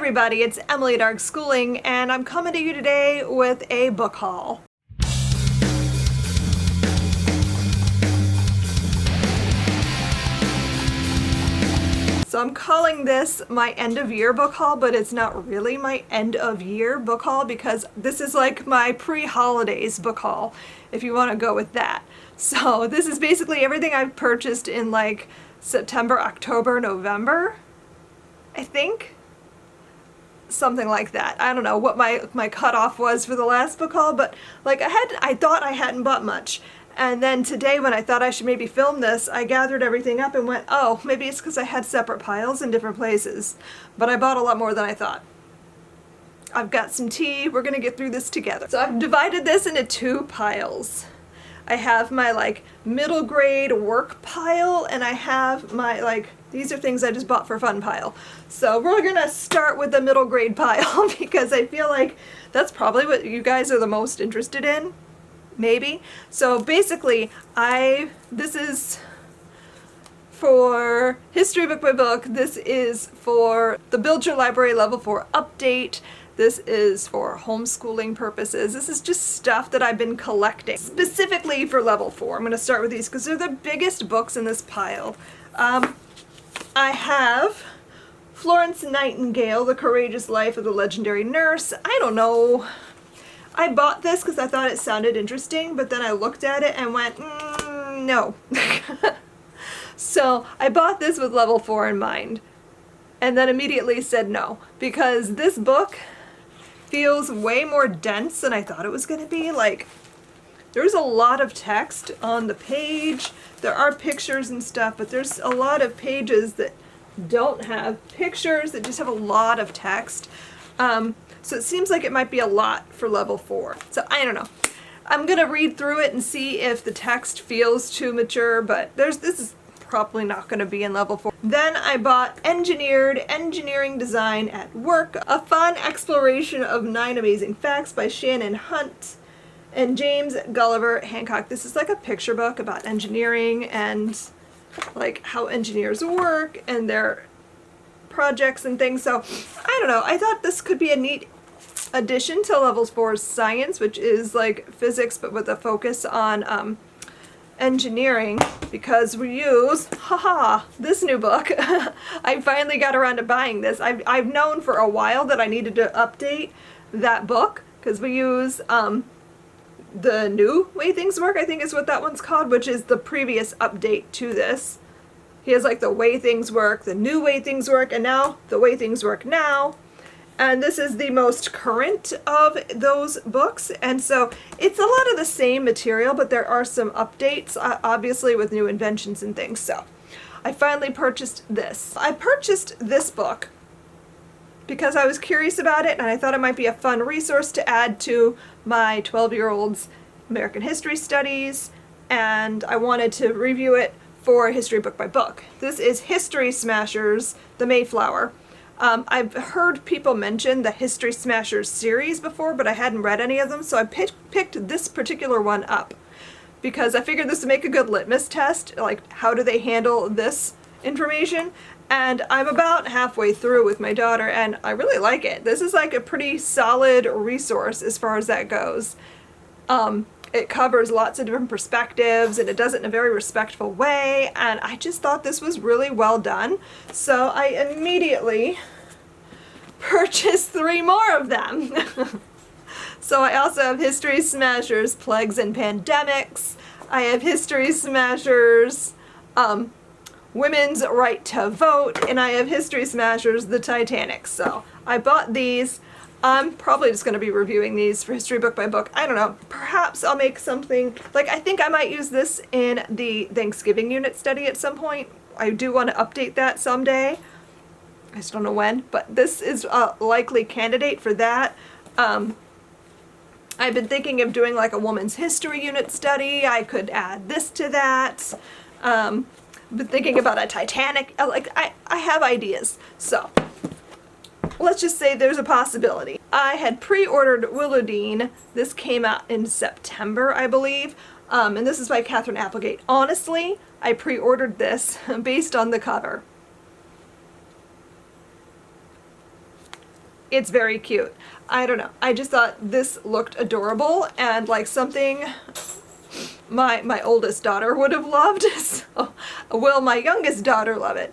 everybody, it's Emily Dark Schooling, and I'm coming to you today with a book haul. So I'm calling this my end of year book haul, but it's not really my end of year book haul because this is like my pre-holidays book haul, if you want to go with that. So this is basically everything I've purchased in like September, October, November, I think. Something like that. I don't know what my cutoff was for the last book haul, but like I thought I hadn't bought much. And then today when I thought I should maybe film this, I gathered everything up and went, oh, maybe it's because I had separate piles in different places. But I bought a lot more than I thought. I've got some tea. We're going to get through this together. So I've divided this into two piles. I have my like middle grade work pile, and I have my like, these are things I just bought for fun pile. So we're gonna start with the middle grade pile because I feel like that's probably what you guys are the most interested in, maybe. So basically this is for history book by book, this is for the Build Your Library Level 4 update, this is for homeschooling purposes. This is just stuff that I've been collecting specifically for level 4. I'm going to start with these because they're the biggest books in this pile. I have Florence Nightingale, The Courageous Life of the Legendary Nurse. I don't know. I bought this because I thought it sounded interesting, but then I looked at it and went, no. So I bought this with level 4 in mind and then immediately said no because this book feels way more dense than I thought it was going to be. Like, there's a lot of text on the page. There are pictures and stuff, but there's a lot of pages that don't have pictures, that just have a lot of text. So it seems like it might be a lot for level 4. So I don't know. I'm going to read through it and see if the text feels too mature, but this is probably not going to be in level 4. Then I bought Engineering Design at Work, a fun exploration of 9 amazing facts by Shannon Hunt and James Gulliver Hancock. This is like a picture book about engineering and like how engineers work and their projects and things. So I don't know, I thought this could be a neat addition to level 4's science, which is like physics but with a focus on engineering, because we use, this new book. I finally got around to buying this. I've known for a while that I needed to update that book because we use the new Way Things Work, I think is what that one's called, which is the previous update to this. He has like the Way Things Work, the new Way Things Work, and now the Way Things Work Now. And this is the most current of those books, and so it's a lot of the same material, but there are some updates, obviously with new inventions and things. So I finally purchased this. I purchased this book because I was curious about it and I thought it might be a fun resource to add to my 12-year-old's American history studies, and I wanted to review it for history book by book. This is History Smashers, The Mayflower. I've heard people mention the History Smashers series before, but I hadn't read any of them, so I picked this particular one up because I figured this would make a good litmus test, like how do they handle this information. And I'm about halfway through with my daughter, and I really like it. This is like a pretty solid resource as far as that goes. It covers lots of different perspectives, and it does it in a very respectful way, and I just thought this was really well done. So I immediately purchased 3 more of them. So I also have History Smashers, Plagues and Pandemics. I have History Smashers, Women's Right to Vote, and I have History Smashers, The Titanic. So I bought these. I'm probably just going to be reviewing these for history book by book. I don't know. Perhaps I'll make something, like I think I might use this in the Thanksgiving unit study at some point. I do want to update that someday. I just don't know when, but this is a likely candidate for that. I've been thinking of doing like a woman's history unit study. I could add this to that. Been thinking about a Titanic. Like I have ideas. So let's just say there's a possibility. I had pre-ordered Willowdean. This came out in September, I believe. And this is by Catherine Applegate. Honestly, I pre-ordered this based on the cover. It's very cute. I don't know. I just thought this looked adorable and like something my oldest daughter would have loved. So, will my youngest daughter love it?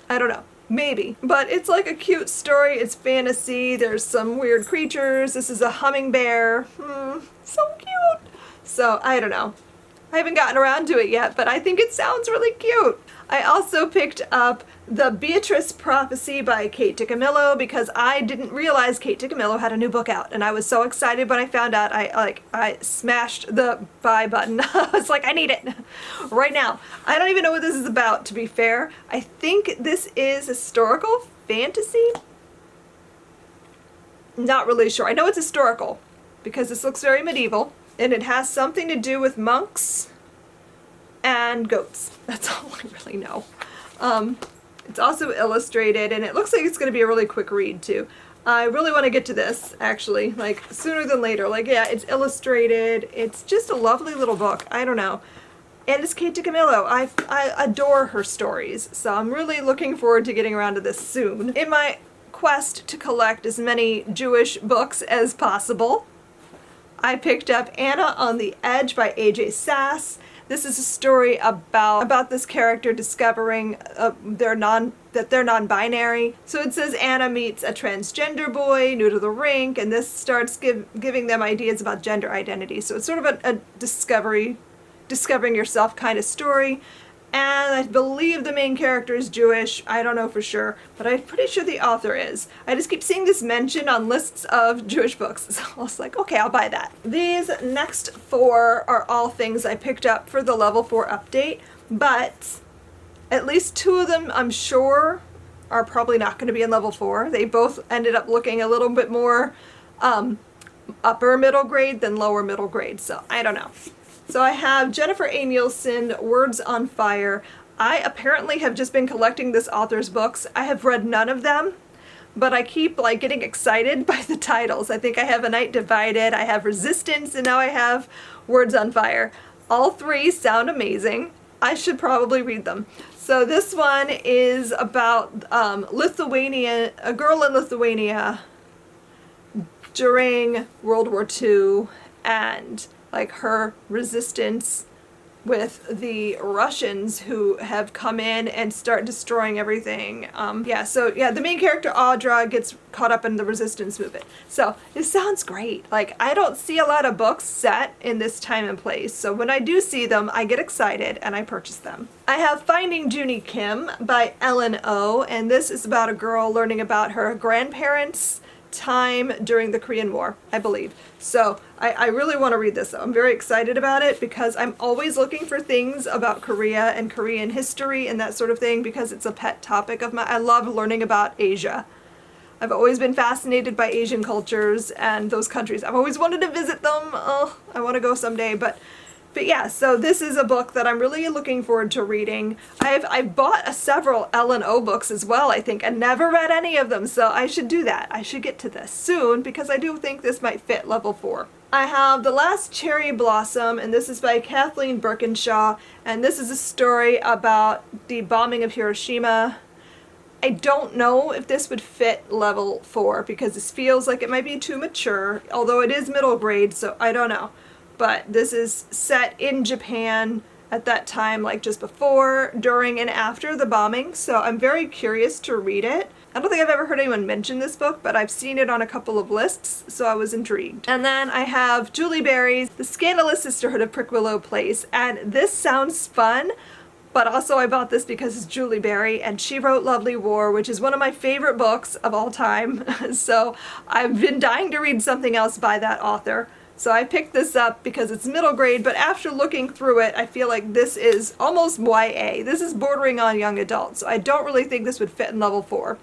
I don't know. Maybe. But it's like a cute story. It's fantasy. There's some weird creatures. This is a hummingbird. So cute. So, I don't know. I haven't gotten around to it yet, but I think it sounds really cute. I also picked up the Beatrice Prophecy by Kate DiCamillo because I didn't realize Kate DiCamillo had a new book out, and I was so excited when I found out. I smashed the buy button. I was like, I need it right now. I don't even know what this is about, to be fair. I think this is historical fantasy. Not really sure. I know it's historical because this looks very medieval, and it has something to do with monks and goats. That's all I really know. It's also illustrated, and it looks like it's going to be a really quick read too. I really want to get to this, actually, like sooner than later. Like, yeah, it's illustrated. It's just a lovely little book. I don't know. And it's Kate DiCamillo. I adore her stories, so I'm really looking forward to getting around to this soon. In my quest to collect as many Jewish books as possible, I picked up Anna on the Edge by A.J. Sass. This is a story about this character discovering that they're non-binary. So it says Anna meets a transgender boy new to the rink, and this starts giving them ideas about gender identity. So it's sort of a discovering yourself kind of story. And I believe the main character is Jewish. I don't know for sure, but I'm pretty sure the author is. I just keep seeing this mentioned on lists of Jewish books, so I was like, okay, I'll buy that. These next 4 are all things I picked up for the level 4 update, but at least 2 of them, I'm sure, are probably not going to be in level 4. They both ended up looking a little bit more upper middle grade than lower middle grade, so I don't know. So I have Jennifer A. Nielsen, Words on Fire. I apparently have just been collecting this author's books. I have read none of them, but I keep like getting excited by the titles. I think I have A Night Divided, I have Resistance, and now I have Words on Fire. All 3 sound amazing. I should probably read them. So this one is about Lithuania, a girl in Lithuania during World War II, and like her resistance with the Russians who have come in and start destroying everything. The main character Audra gets caught up in the resistance movement. So it sounds great. Like, I don't see a lot of books set in this time and place, so when I do see them, I get excited and I purchase them. I have Finding Jin Kim by Ellen O, and this is about a girl learning about her grandparents' time during the Korean War, I believe. So I really want to read this. I'm very excited about it because I'm always looking for things about Korea and Korean history and that sort of thing because it's a pet topic of mine. I love learning about Asia. I've always been fascinated by Asian cultures and those countries. I've always wanted to visit them. Oh, I want to go someday, but yeah, so this is a book that I'm really looking forward to reading. I've bought several Ellen O books as well, I think, and never read any of them, so I should do that. I should get to this soon because I do think this might fit level 4. I have The Last Cherry Blossom, and this is by Kathleen Birkinshaw, and this is a story about the bombing of Hiroshima. I don't know if this would fit level 4 because this feels like it might be too mature, although it is middle grade, so I don't know. But this is set in Japan at that time, like just before, during, and after the bombing, so I'm very curious to read it. I don't think I've ever heard anyone mention this book, but I've seen it on a couple of lists, so I was intrigued. And then I have Julie Berry's The Scandalous Sisterhood of Prickwillow Place, and this sounds fun, but also I bought this because it's Julie Berry, and she wrote Lovely War, which is one of my favorite books of all time, so I've been dying to read something else by that author. So I picked this up because it's middle grade, but after looking through it, I feel like this is almost YA. This is bordering on young adult, so I don't really think this would fit in level 4.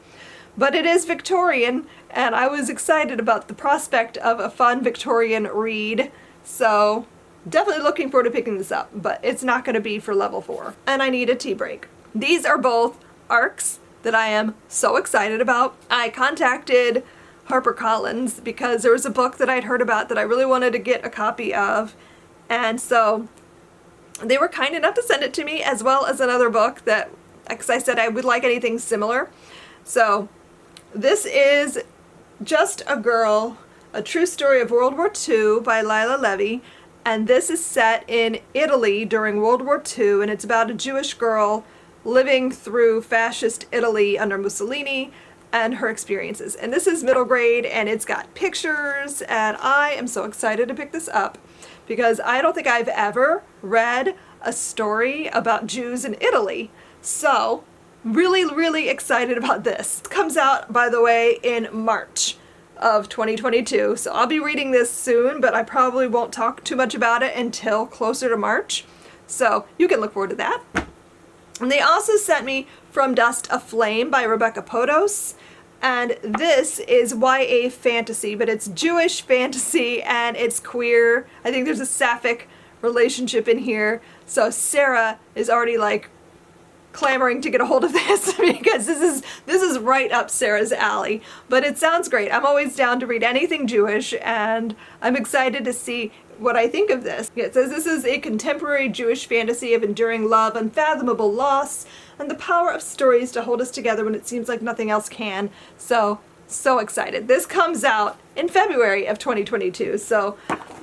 But it is Victorian, and I was excited about the prospect of a fun Victorian read, so definitely looking forward to picking this up, but it's not going to be for level 4. And I need a tea break. These are both arcs that I am so excited about. I contacted HarperCollins because there was a book that I'd heard about that I really wanted to get a copy of, and so they were kind enough to send it to me, as well as another book that, because I said I would like anything similar. So this is Just a Girl, A True Story of World War II by Lila Levy. And this is set in Italy during World War II, and it's about a Jewish girl living through fascist Italy under Mussolini and her experiences. And this is middle grade, and it's got pictures, and I am so excited to pick this up because I don't think I've ever read a story about Jews in Italy. So, really, really excited about this. It comes out, by the way, in March of 2022. So I'll be reading this soon, but I probably won't talk too much about it until closer to March. So you can look forward to that. And they also sent me From Dust a Flame by Rebecca Podos. And this is YA fantasy, but it's Jewish fantasy and it's queer. I think there's a sapphic relationship in here. So Sarah is already like clamoring to get a hold of this because this is right up Sarah's alley. But it sounds great. I'm always down to read anything Jewish, and I'm excited to see what I think of this. It says this is a contemporary Jewish fantasy of enduring love, unfathomable loss, and the power of stories to hold us together when it seems like nothing else can. So excited. This comes out in February of 2022. So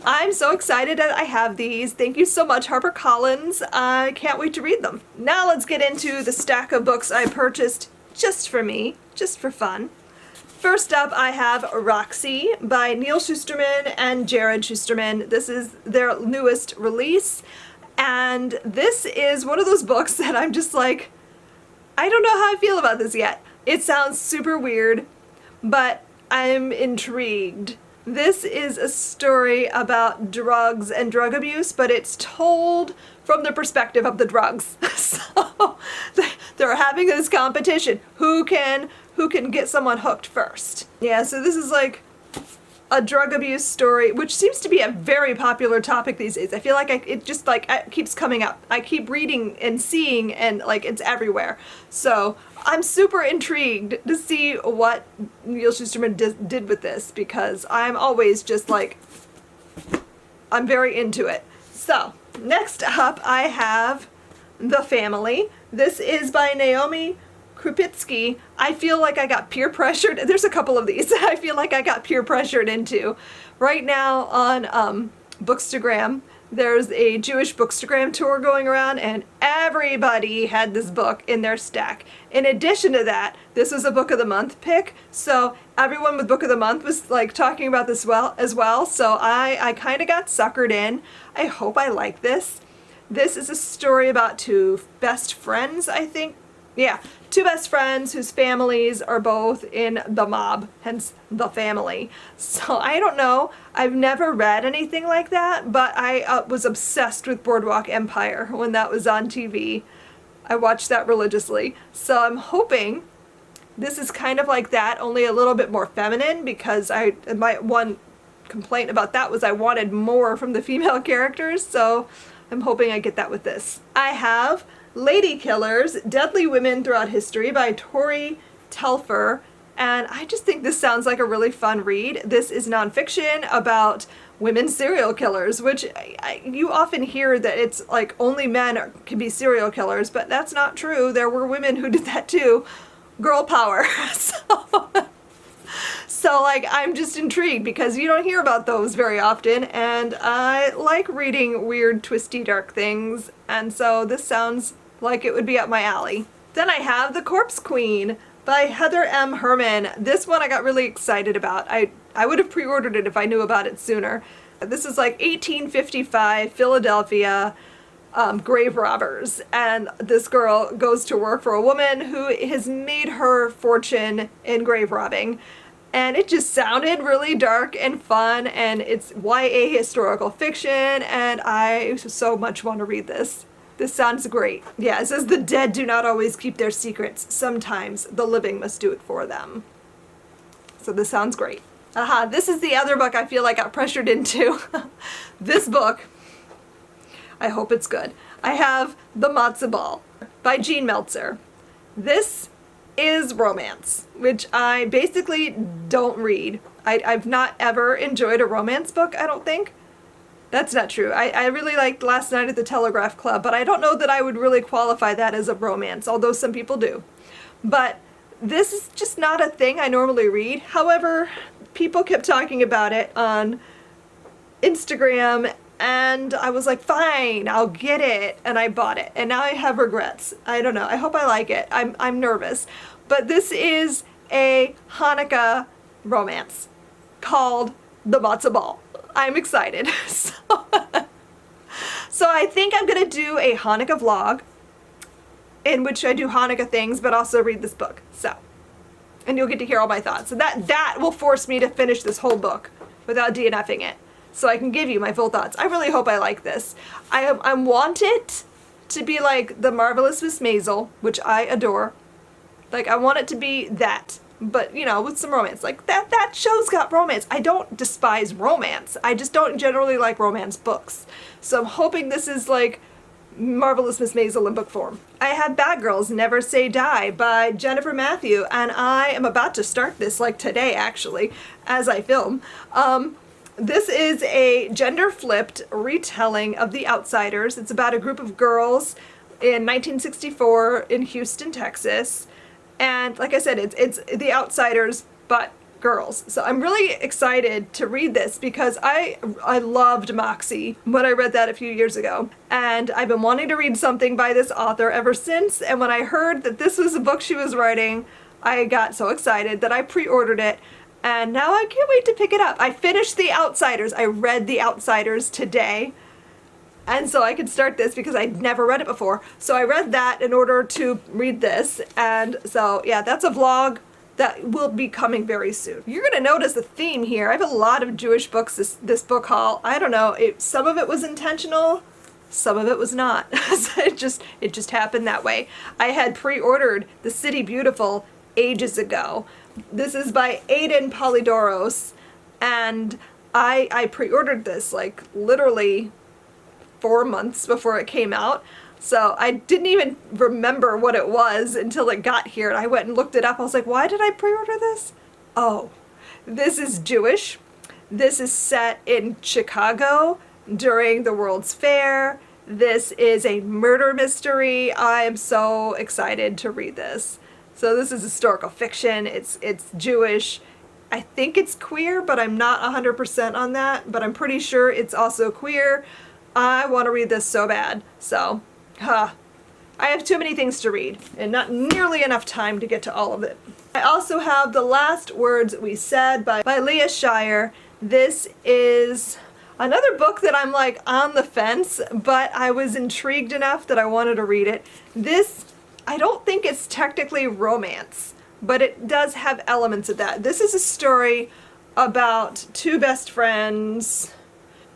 I'm so excited that I have these. Thank you so much, HarperCollins. I can't wait to read them. Now let's get into the stack of books I purchased just for me, just for fun. First up, I have Roxy by Neil Shusterman and Jared Shusterman. This is their newest release, and this is one of those books that I'm just like, I don't know how I feel about this yet. It sounds super weird, but I'm intrigued. This is a story about drugs and drug abuse, but it's told from the perspective of the drugs. So they're having this competition. Who can get someone hooked first? Yeah, so this is like a drug abuse story, which seems to be a very popular topic these days. I feel like it just like it keeps coming up. I keep reading and seeing, and like it's everywhere. So I'm super intrigued to see what Neil Shusterman did with this, because I'm always just like, I'm very into it. So next up I have The Family. This is by Naomi Krupitsky. I feel like I got peer pressured. There's a couple of these I feel like I got peer pressured into. Right now on Bookstagram, there's a Jewish Bookstagram tour going around, and everybody had this book in their stack. In addition to that, this was a Book of the Month pick, so everyone with Book of the Month was like talking about this as well. So I kind of got suckered in. I hope I like this. This is a story about two best friends, I think. Yeah, two best friends whose families are both in the mob, hence The Family. So I don't know. I've never read anything like that, but I was obsessed with Boardwalk Empire when that was on TV. I watched that religiously. So I'm hoping this is kind of like that, only a little bit more feminine, because my one complaint about that was I wanted more from the female characters. So I'm hoping I get that with this. I have Lady Killers, Deadly Women Throughout History by Tori Telfer, and I just think this sounds like a really fun read. This is nonfiction about women serial killers, which you often hear that it's like only men can be serial killers, but that's not true. There were women who did that too. Girl power. So like, I'm just intrigued because you don't hear about those very often, and I like reading weird, twisty, dark things, and so this sounds like it would be up my alley. Then I have The Corpse Queen by Heather M. Herman. This one I got really excited about. I would have pre-ordered it if I knew about it sooner. This is like 1855 Philadelphia grave robbers, and this girl goes to work for a woman who has made her fortune in grave robbing. And it just sounded really dark and fun, and it's YA historical fiction, and I so much want to read this. This sounds great. Yeah, it says the dead do not always keep their secrets. Sometimes the living must do it for them. So this sounds great. This is the other book I feel like I got pressured into. This book, I hope it's good. I have The Matzo Ball by Jean Meltzer. This is romance, which I basically don't read. I've not ever enjoyed a romance book, I don't think. That's not true. I really liked Last Night at the Telegraph Club, but I don't know that I would really qualify that as a romance, although some people do. But This is just not a thing I normally read. However, people kept talking about it on Instagram, and I was like, fine, I'll get it, and I bought it, and now I have regrets. I don't know. I hope I like it. I'm nervous. But this is a Hanukkah romance called The Matzo Ball. I'm excited. So I think I'm gonna do a Hanukkah vlog in which I do Hanukkah things, but also read this book. So, and you'll get to hear all my thoughts. So that will force me to finish this whole book without DNFing it, so I can give you my full thoughts. I really hope I like this. I want it to be like The Marvelous Miss Maisel, which I adore. Like, I want it to be that, but, you know, with some romance. Like, that show's got romance. I don't despise romance. I just don't generally like romance books. So I'm hoping this is like Marvelous Miss Maisel in book form. I have Bad Girls Never Say Die by Jennifer Matthew, and I am about to start this, like today actually, as I film. This is a gender-flipped retelling of The Outsiders. It's about a group of girls in 1964 in Houston, Texas. And like I said, it's The Outsiders, but girls. So I'm really excited to read this because I loved Moxie when I read that a few years ago. And I've been wanting to read something by this author ever since. And when I heard that this was a book she was writing, I got so excited that I pre-ordered it. And now I can't wait to pick it up. I finished The Outsiders. I read The Outsiders today. And so I could start this because I'd never read it before. So I read that in order to read this. And so, yeah, that's a vlog that will be coming very soon. You're gonna notice a theme here. I have a lot of Jewish books this book haul. I don't know, some of it was intentional, some of it was not. So it just happened that way. I had pre-ordered The City Beautiful ages ago. This is by Aidan Polydoros, and I pre-ordered this like literally 4 months before it came out. So I didn't even remember what it was until it got here, and I went and looked it up. I was like, why did I pre-order this? Oh, this is Jewish. This is set in Chicago during the World's Fair. This is a murder mystery. I am so excited to read this. So this is historical fiction. It's Jewish. I think it's queer, but I'm not 100% on that, but I'm pretty sure it's also queer. I want to read this so bad. So, I have too many things to read and not nearly enough time to get to all of it. I also have The Last Words We Said by Leah Shire. This is another book that I'm like on the fence, but I was intrigued enough that I wanted to read it. This, I don't think it's technically romance, but it does have elements of that. This is a story about two best friends.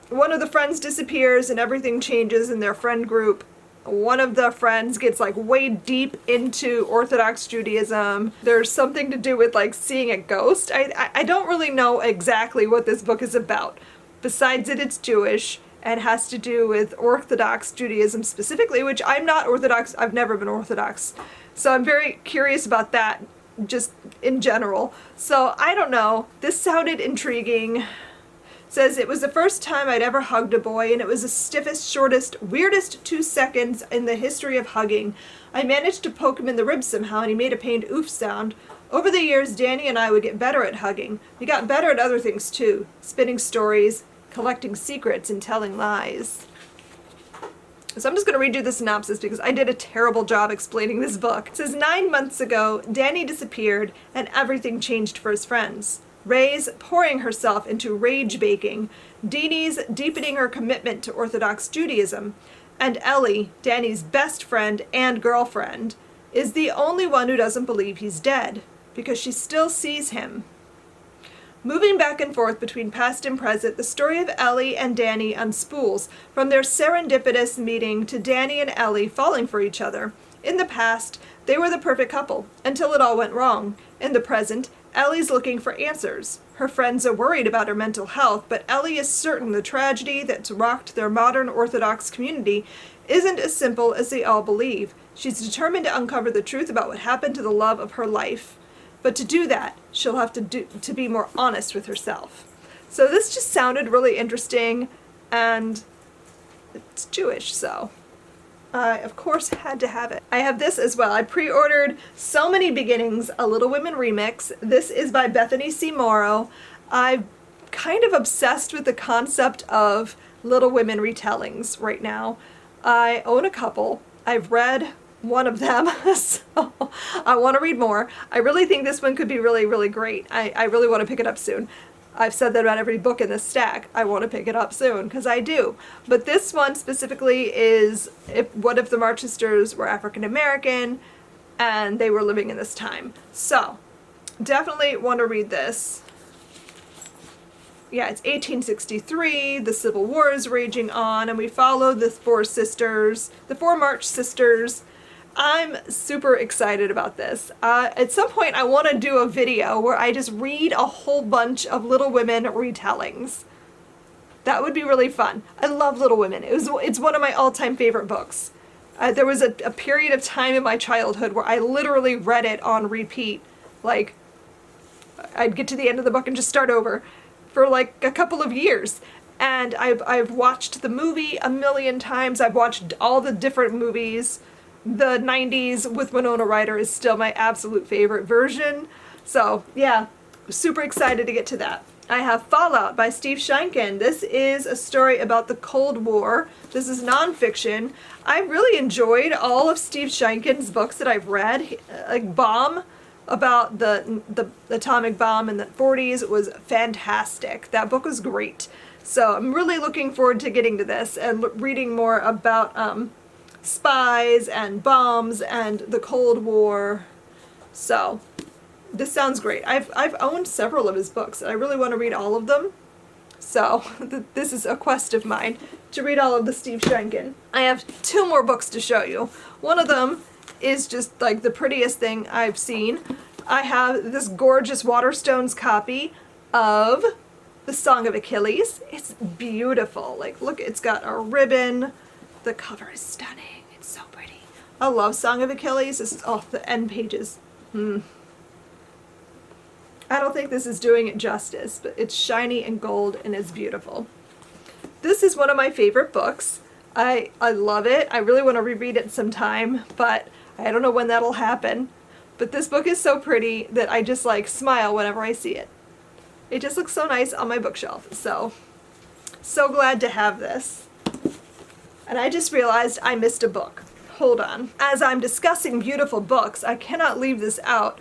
One of the friends disappears and everything changes in their friend group. One of the friends gets like way deep into Orthodox Judaism. There's something to do with like seeing a ghost. I don't really know exactly what this book is about. Besides that it's Jewish and has to do with Orthodox Judaism specifically, which I'm not Orthodox. I've never been Orthodox. So I'm very curious about that just in general. So I don't know. This sounded intriguing. Says, it was the first time I'd ever hugged a boy, and it was the stiffest, shortest, weirdest 2 seconds in the history of hugging. I managed to poke him in the ribs somehow, and he made a pained oof sound. Over the years, Danny and I would get better at hugging. We got better at other things too, spinning stories, collecting secrets, and telling lies. So I'm just going to read you the synopsis because I did a terrible job explaining this book. It says, 9 months ago, Danny disappeared, and everything changed for his friends. Ray's pouring herself into rage baking, Deanie's deepening her commitment to Orthodox Judaism, and Ellie, Danny's best friend and girlfriend, is the only one who doesn't believe he's dead, because she still sees him. Moving back and forth between past and present, the story of Ellie and Danny unspools, from their serendipitous meeting to Danny and Ellie falling for each other. In the past, they were the perfect couple, until it all went wrong. In the present, Ellie's looking for answers. Her friends are worried about her mental health, but Ellie is certain the tragedy that's rocked their modern Orthodox community isn't as simple as they all believe. She's determined to uncover the truth about what happened to the love of her life. But to do that, she'll have to be more honest with herself. So this just sounded really interesting, and it's Jewish, so I, of course, had to have it. I have this as well. I pre-ordered So Many Beginnings, a Little Women remix. This is by Bethany C. Morrow. I'm kind of obsessed with the concept of Little Women retellings right now. I own a couple. I've read one of them, so I want to read more. I really think this one could be really, really great. I really want to pick it up soon. I've said that about every book in this stack. I want to pick it up soon, because I do. But this one specifically is, what if the March Sisters were African American and they were living in this time? So, definitely want to read this. Yeah, it's 1863, the Civil War is raging on, and we follow the four sisters, the four March sisters. I'm super excited about this. At some point I want to do a video where I just read a whole bunch of Little Women retellings. That would be really fun. I love Little Women. It's one of my all-time favorite books. There was a period of time in my childhood where I literally read it on repeat. Like, I'd get to the end of the book and just start over for like a couple of years. And I've watched the movie a million times. I've watched all the different movies. The 90s with Winona Ryder is still my absolute favorite version. So yeah, super excited to get to that. I have Fallout by Steve Sheinkin. This is a story about the Cold War. This is nonfiction. I really enjoyed all of Steve Sheinkin's books that I've read. Like Bomb, about the atomic bomb in the 40s, was fantastic. That book was great. So I'm really looking forward to getting to this and reading more about spies and bombs and the Cold War. So this sounds great. I've owned several of his books and I really want to read all of them. So this is a quest of mine, to read all of the Steve Sheinkin. I have two more books to show you. One of them is just like the prettiest thing I've seen. I have this gorgeous Waterstones copy of The Song of Achilles. It's beautiful. Like, look, it's got a ribbon. The cover is stunning. It's so pretty. I love Song of Achilles. This is, oh, the end pages. I don't think this is doing it justice, but it's shiny and gold and it's beautiful. This is one of my favorite books. I love it. I really want to reread it sometime, but I don't know when that'll happen. But this book is so pretty that I just like smile whenever I see it. It just looks so nice on my bookshelf. So glad to have this. And I just realized I missed a book. Hold on. As I'm discussing beautiful books, I cannot leave this out.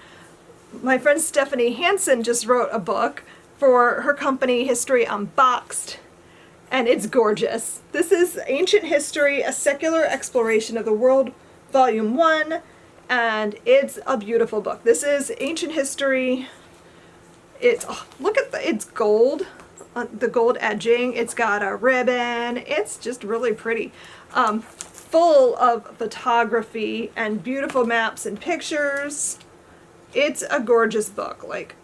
My friend Stephanie Hansen just wrote a book for her company, History Unboxed, and it's gorgeous. This is Ancient History, A Secular Exploration of the World, Volume 1, and it's a beautiful book. This is Ancient History. It's, oh, look at it's gold. The gold edging, it's got a ribbon, it's just really pretty. Full of photography and beautiful maps and pictures. It's a gorgeous book. Like,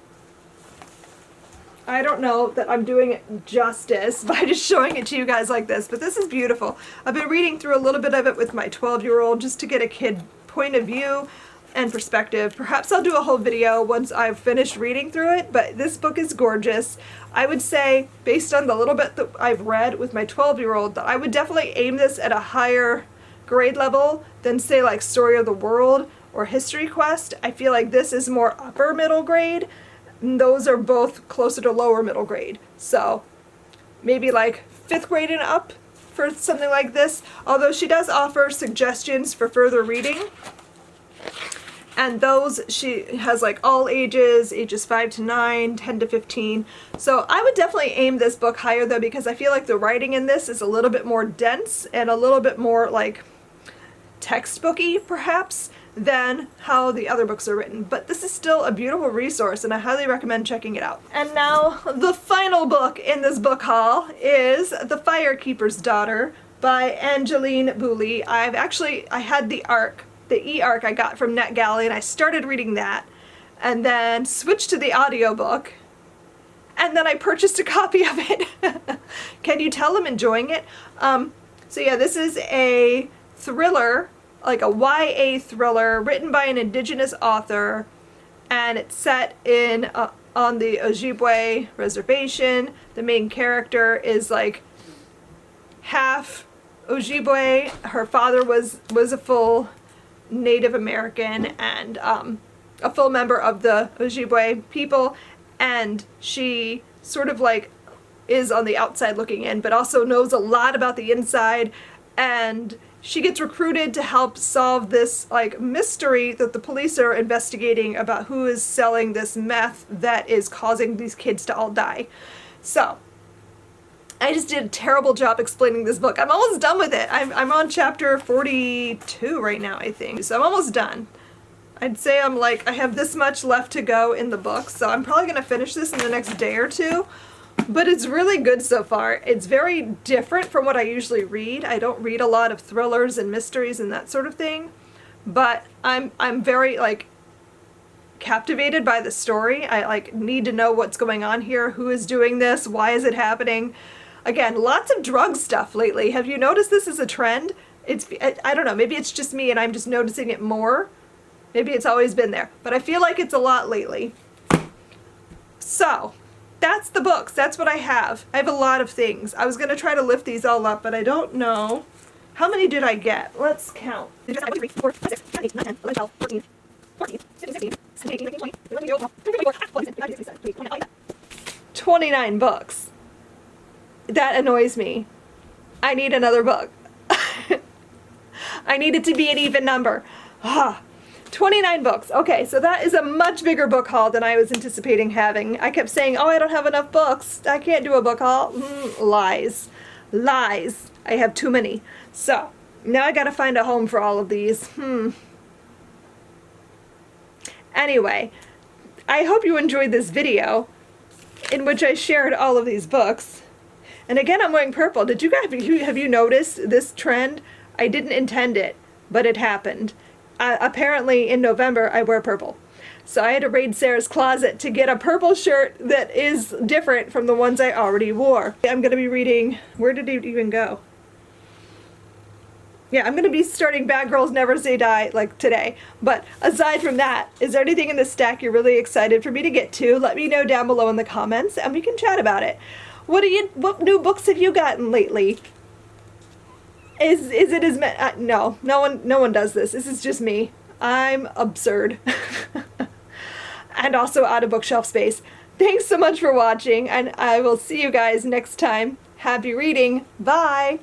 I don't know that I'm doing it justice by just showing it to you guys like this, but this is beautiful. I've been reading through a little bit of it with my 12-year-old just to get a kid point of view and perspective. Perhaps I'll do a whole video once I've finished reading through it, but this book is gorgeous. I would say, based on the little bit that I've read with my 12-year-old, that I would definitely aim this at a higher grade level than, say, like Story of the World or History Quest. I feel like this is more upper middle grade, and those are both closer to lower middle grade. So maybe like 5th grade and up for something like this, although she does offer suggestions for further reading. And those, she has like all ages 5 to 9, 10 to 15. So I would definitely aim this book higher though, because I feel like the writing in this is a little bit more dense and a little bit more like textbooky perhaps than how the other books are written. But this is still a beautiful resource and I highly recommend checking it out. And now the final book in this book haul is The Firekeepers Daughter by Angeline Booley. I had the e-arc I got from NetGalley, and I started reading that and then switched to the audiobook and then I purchased a copy of it. Can you tell I'm enjoying it? So yeah, this is a thriller, like a YA thriller written by an indigenous author, and it's set in on the Ojibwe reservation. The main character is like half Ojibwe. Her father was a full Native American and a full member of the Ojibwe people, and she sort of like is on the outside looking in, but also knows a lot about the inside, and she gets recruited to help solve this like mystery that the police are investigating about who is selling this meth that is causing these kids to all die. So I just did a terrible job explaining this book. I'm almost done with it. I'm on chapter 42 right now, I think. So I'm almost done. I'd say I'm like, I have this much left to go in the book, so I'm probably going to finish this in the next day or two. But it's really good so far. It's very different from what I usually read. I don't read a lot of thrillers and mysteries and that sort of thing. But I'm very like captivated by the story. I like need to know what's going on here. Who is doing this? Why is it happening? Again, lots of drug stuff lately. Have you noticed this is a trend? I don't know, maybe it's just me and I'm just noticing it more. Maybe it's always been there, but I feel like it's a lot lately. So, that's the books. That's what I have. I have a lot of things. I was going to try to lift these all up, but I don't know. How many did I get? Let's count. 29 books. That annoys me. I need another book. I need it to be an even number. 29 books. Okay, so that is a much bigger book haul than I was anticipating having. I kept saying, oh, I don't have enough books. I can't do a book haul. Lies. Lies. I have too many. So, now I gotta find a home for all of these. Anyway, I hope you enjoyed this video in which I shared all of these books. And again, I'm wearing purple. Did you guys, have you noticed this trend? I didn't intend it, but it happened. Apparently in November I wear purple. So I had to raid Sarah's closet to get a purple shirt that is different from the ones I already wore. I'm going to be reading, where did it even go? Yeah, I'm going to be starting Bad Girls Never Say Die like today. But aside from that, is there anything in the stack you're really excited for me to get to? Let me know down below in the comments and we can chat about it. What new books have you gotten lately? Is it as no one does this. This is just me. I'm absurd. And also out of bookshelf space. Thanks so much for watching, and I will see you guys next time. Happy reading. Bye.